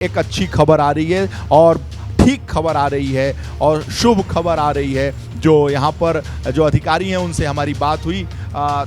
एक अच्छी खबर आ रही है और ठीक खबर आ रही है और शुभ खबर आ रही है। जो यहाँ पर जो अधिकारी हैं उनसे हमारी बात हुई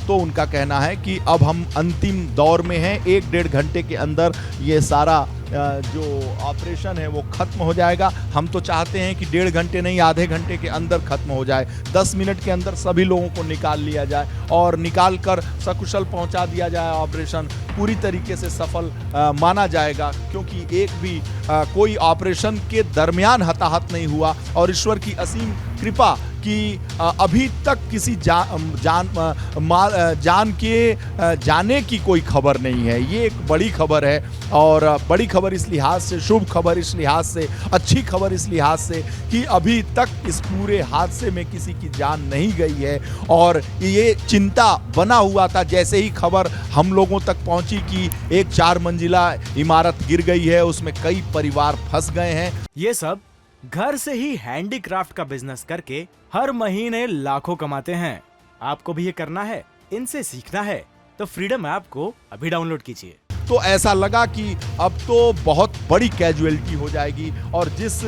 तो उनका कहना है कि अब हम अंतिम दौर में हैं, 1-1.5 घंटे के अंदर ये सारा जो ऑपरेशन है वो ख़त्म हो जाएगा। हम तो चाहते हैं कि 1.5 घंटे नहीं, आधे घंटे के अंदर ख़त्म हो जाए, 10 मिनट के अंदर सभी लोगों को निकाल लिया जाए और निकाल कर सकुशल पहुंचा दिया जाए। ऑपरेशन पूरी तरीके से सफल माना जाएगा, क्योंकि एक भी कोई ऑपरेशन के दरमियान हताहत नहीं हुआ और ईश्वर की असीम कृपा कि अभी तक किसी जान के जाने की कोई खबर नहीं है। ये एक बड़ी खबर है और बड़ी खबर इस लिहाज से, शुभ खबर इस लिहाज से, अच्छी खबर इस लिहाज से कि अभी तक इस पूरे हादसे में किसी की जान नहीं गई है। और ये चिंता बना हुआ था जैसे ही खबर हम लोगों तक पहुंची कि एक 4 मंजिला इमारत गिर गई है, उसमें कई परिवार फंस गए हैं। ये सब घर से ही हैंडीक्राफ्ट का बिजनेस करके हर महीने लाखों कमाते हैं। आपको भी ये करना है, इनसे सीखना है तो फ्रीडम ऐप को अभी डाउनलोड कीजिए। तो ऐसा लगा कि अब तो बहुत बड़ी कैजुअलिटी हो जाएगी और जिस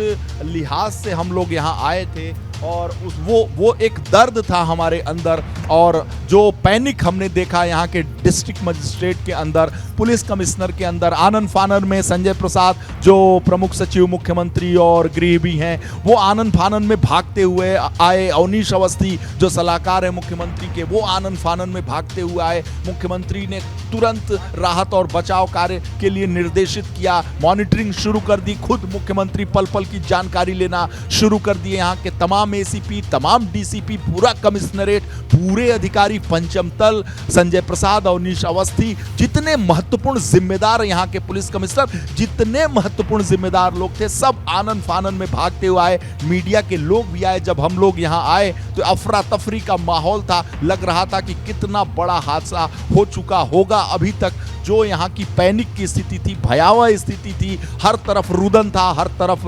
लिहाज से हम लोग यहाँ आए थे और वो एक दर्द था हमारे अंदर और जो पैनिक हमने देखा यहाँ के डिस्ट्रिक्ट मजिस्ट्रेट के अंदर, पुलिस कमिश्नर के अंदर, आनन फानन में संजय प्रसाद जो प्रमुख सचिव मुख्यमंत्री और गृह भी हैं, वो आनन फानन में भागते हुए आए। अवनीश अवस्थी जो सलाहकार है मुख्यमंत्री के, वो आनन फानन में भागते हुए आए। मुख्यमंत्री ने तुरंत राहत और बचाव कार्य के लिए निर्देशित किया, मॉनिटरिंग शुरू कर दी। खुद मुख्यमंत्री पल पल की जानकारी लेना शुरू कर दिए। यहाँ के तमाम एसीपी, तमाम डीसीपी, पूरा कमिश्नरेट, पूरे अधिकारी, पंचम तल, संजय प्रसाद, अवनीश अवस्थी, जितने महत्वपूर्ण जिम्मेदार यहाँ के पुलिस कमिश्नर, जितने महत्वपूर्ण जिम्मेदार लोग थे, सब आनन फानन में भागते हुए आए। मीडिया के लोग भी आए। जब हम लोग यहाँ आए तो अफरा तफरी का माहौल था, लग रहा था कि कितना बड़ा हादसा हो चुका होगा। अभी तक जो यहाँ की पैनिक की स्थिति थी, भयावह स्थिति थी, हर तरफ रुदन था, हर तरफ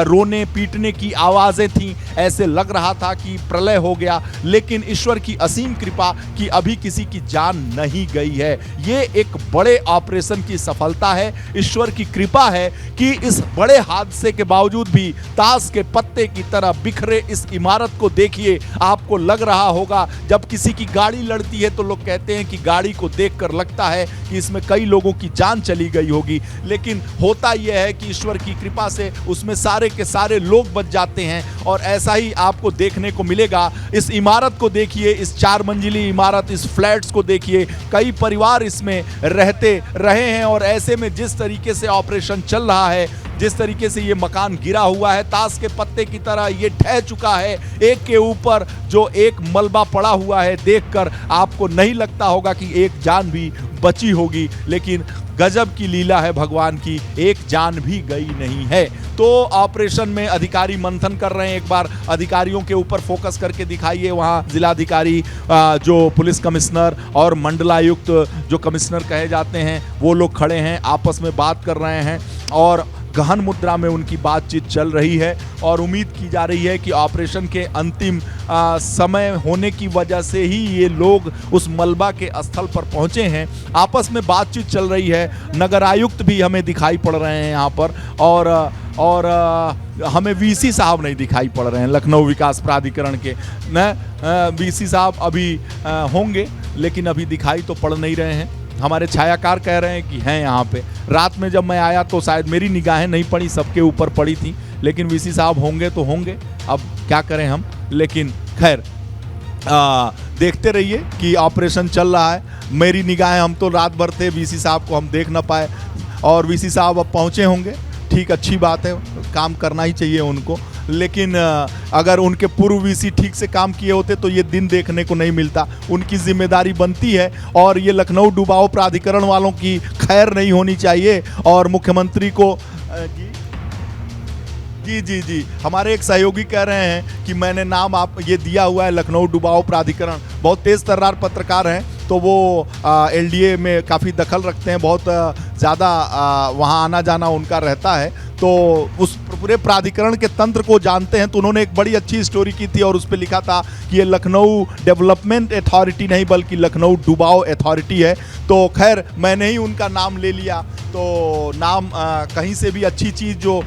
रोने पीटने की आवाजें थीं, ऐसे लग रहा था कि प्रलय हो गया। लेकिन ईश्वर की असीम कृपा कि अभी किसी की जान नहीं गई है। ये एक बड़े ऑपरेशन की सफलता है, ईश्वर की कृपा है कि इस बड़े हादसे के बावजूद भी ताश के पत्ते की तरह बिखरे इस इमारत को देखिए। आपको लग रहा होगा जब किसी की गाड़ी लड़ती है तो लोग कहते हैं कि गाड़ी को देखकर लगता है कि इसमें कई लोगों की जान चली गई होगी, लेकिन होता यह है कि ईश्वर की कृपा से उसमें सारे के सारे लोग बच जाते हैं। और ऐसा ही आपको देखने को मिलेगा। इस इमारत को देखिए, इस 4 मंजिली इमारत, इस फ्लैट्स को देखिए, कई परिवार इसमें रहते रहे हैं और ऐसे में जिस तरीके से ऑपरेशन चल रहा है, जिस तरीके से ये मकान गिरा हुआ है, ताश के पत्ते की तरह ये ढह चुका है, एक के ऊपर जो एक मलबा पड़ा हुआ है, देखकर आपको नहीं लगता होगा कि एक जान भी बची होगी। लेकिन गजब की लीला है भगवान की, एक जान भी गई नहीं है। तो ऑपरेशन में अधिकारी मंथन कर रहे हैं। एक बार अधिकारियों के ऊपर फोकस करके दिखाइए। वहाँ जिलाधिकारी, जो पुलिस कमिश्नर और मंडलायुक्त जो कमिश्नर कहे जाते हैं, वो लोग खड़े हैं, आपस में बात कर रहे हैं और गहन मुद्रा में उनकी बातचीत चल रही है। और उम्मीद की जा रही है कि ऑपरेशन के अंतिम समय होने की वजह से ही ये लोग उस मलबा के स्थल पर पहुंचे हैं। आपस में बातचीत चल रही है। नगर आयुक्त भी हमें दिखाई पड़ रहे हैं यहाँ पर और हमें वीसी साहब नहीं दिखाई पड़ रहे हैं, लखनऊ विकास प्राधिकरण के न वीसी साहब अभी होंगे, लेकिन अभी दिखाई तो पड़ नहीं रहे हैं। हमारे छायाकार कह रहे हैं कि हैं यहाँ पे। रात में जब मैं आया तो शायद मेरी निगाहें नहीं पड़ी, सबके ऊपर पड़ी थी, लेकिन वीसी साहब होंगे तो होंगे, अब क्या करें हम। लेकिन खैर देखते रहिए कि ऑपरेशन चल रहा है। मेरी निगाहें, हम तो रात भर थे, वीसी साहब को हम देख ना पाए और वीसी साहब अब पहुँचे होंगे। ठीक, अच्छी बात है, काम करना ही चाहिए उनको। लेकिन अगर उनके पूर्व वीसी ठीक से काम किए होते तो ये दिन देखने को नहीं मिलता। उनकी जिम्मेदारी बनती है और ये लखनऊ डुबाओ प्राधिकरण वालों की खैर नहीं होनी चाहिए। और मुख्यमंत्री को जी हमारे एक सहयोगी कह रहे हैं कि मैंने नाम आप ये दिया हुआ है लखनऊ डुबाओ प्राधिकरण, बहुत तेज़ तर्रार पत्रकार हैं, तो वो एलडीए में काफ़ी दखल रखते हैं, बहुत ज़्यादा वहाँ आना जाना उनका रहता है। तो पूरे प्राधिकरण के तंत्र को जानते हैं, तो उन्होंने एक बड़ी अच्छी स्टोरी की थी और उस पर लिखा था कि ये लखनऊ डेवलपमेंट अथॉरिटी नहीं बल्कि लखनऊ डुबाओ अथॉरिटी है। तो खैर मैंने ही उनका नाम ले लिया। तो नाम कहीं से भी अच्छी चीज़ जो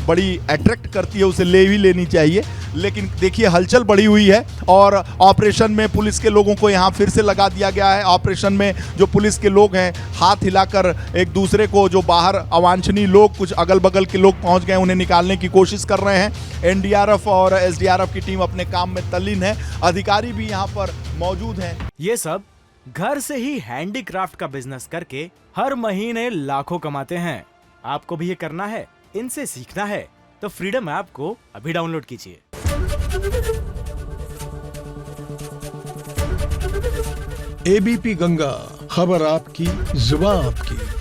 बड़ी अट्रैक्ट करती है उसे ले भी लेनी चाहिए। लेकिन देखिए हलचल बढ़ी हुई है और ऑपरेशन में पुलिस के लोगों को यहाँ फिर से लगा दिया गया है। ऑपरेशन में जो पुलिस के लोग हैं हाथ हिलाकर एक दूसरे को, जो बाहर अवांछनीय लोग, कुछ अगल बगल के लोग पहुँच गए, उन्हें निकालने की कोशिश कर रहे हैं। एनडीआरएफ और एसडीआरएफ की टीम अपने काम में तल्लीन है, अधिकारी भी यहाँ पर मौजूद हैं। ये सब घर से ही हैंडीक्राफ्ट का बिजनेस करके हर महीने लाखों कमाते हैं। आपको भी ये करना है, इनसे सीखना है तो फ्रीडम ऐप को अभी डाउनलोड कीजिए। एबीपी गंगा, खबर आपकी, जुबान आपकी।